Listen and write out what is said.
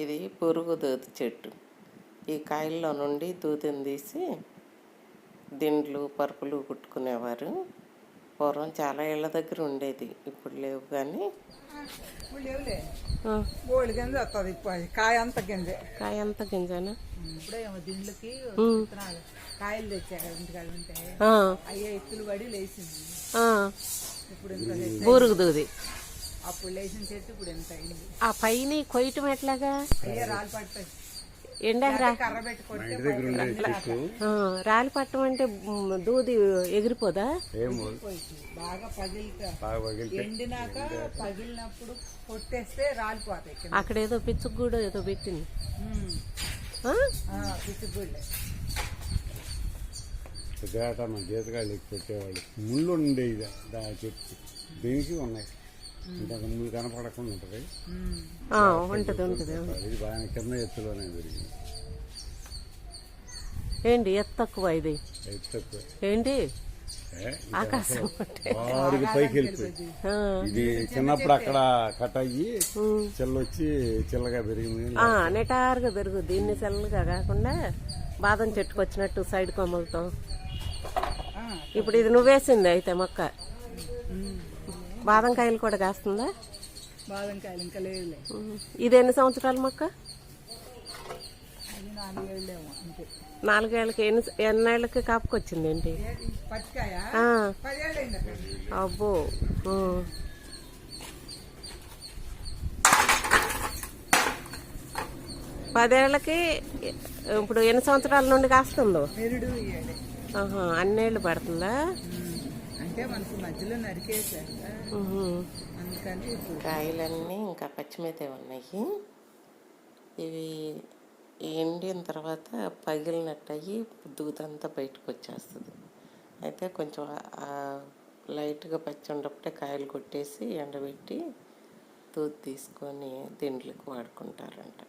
ఇది పురుగు దూది చెట్టు. ఈ కాయల్లో నుండి దూదిని తీసి దిండ్లు పరుపులు కుట్టుకునేవారు. పూర్వం చాలా ఇళ్ళ దగ్గర ఉండేది, ఇప్పుడు లేవు. కానీ గోల్డ్ గింజ వస్తుంది. కాయ అంత గింజ. కాయ అంత గింజనా? ఇప్పుడే దిండ్లకి కాయలు తెచ్చాక ఇంటికాడ ఉంటే అయ్యే ఎత్తులు పడి లేచింది. ఇప్పుడు బూరుగు దూది అప్పుడు లేచిన చెట్టు ఇప్పుడు ఎంత అయింది. ఆ పైన కొయ్యటం ఎట్లాగా? అయ్యే రాళ్ళు పడతాయి. ఎండాక కర్ర పెట్టి కొడితే రాలి పట్టం అంటే దూది ఎగిరిపోదా? బాగా ఎండినాక పగిలినప్పుడు కొట్టేస్తే రాలిపోతాయి. అక్కడ ఏదో పిచ్చుగూడ ఏదో పెట్టింది. పిచ్చుగూడలే మన జీతకాయలు పెట్టేవాళ్ళు. ముళ్ళు ఉండేది చెట్టు, దీనికి ఉన్నాయి. ముళ్ళు కనపడకుండా ఉంటుంది. ఇది బాగా కింద ఎత్తులోనే పెరిగింది. ఏంటి ఎత్తు తక్కువ? ఇది ఎత్తు తక్కువ ఏంటి? ఆకాశం పైకి వెళ్ళిపోయింది. ఇది చిన్నప్పుడు అక్కడ కట్ అయ్యి చిల్లొచ్చి చిల్లగా పెరిగింది. నిటారుగా పెరుగు. దీన్ని చిల్లగా కాకుండా బాదం చెట్టుకు వచ్చినట్టు సైడ్ కొమ్మలతో. ఇప్పుడు ఇది నువ్వేసింది అయితే మొక్క. బాదం కాయలు కూడా కాస్తుందా? బాదం కాయలు ఇంకా లేదులే. ఇది ఎన్ని సంవత్సరాల మొక్క? 4 ఏళ్ళేమో. 4 ఏళ్ళకి ఎన్నేళ్ళకి కాపుకొచ్చింది ఏంటి? అబ్బో. 10 ఏళ్ళకి ఇప్పుడు ఎన్ని సంవత్సరాల నుండి కాస్తుందో? అన్నేళ్ళు పడుతుందా? అంటే మనకు మధ్యలో నరికేసారు అందుకని కాయలన్నీ ఇంకా పచ్చిమితే ఉన్నాయి. ఇవి ఎండిన తర్వాత పగిలినట్టు అయ్యి దూదంతా బయటకు వచ్చేస్తుంది. అయితే కొంచెం లైట్గా పచ్చి ఉన్నప్పుడే కాయలు కొట్టేసి ఎండబెట్టి దూది తీసుకొని దిండ్లకు వాడుకుంటారంట.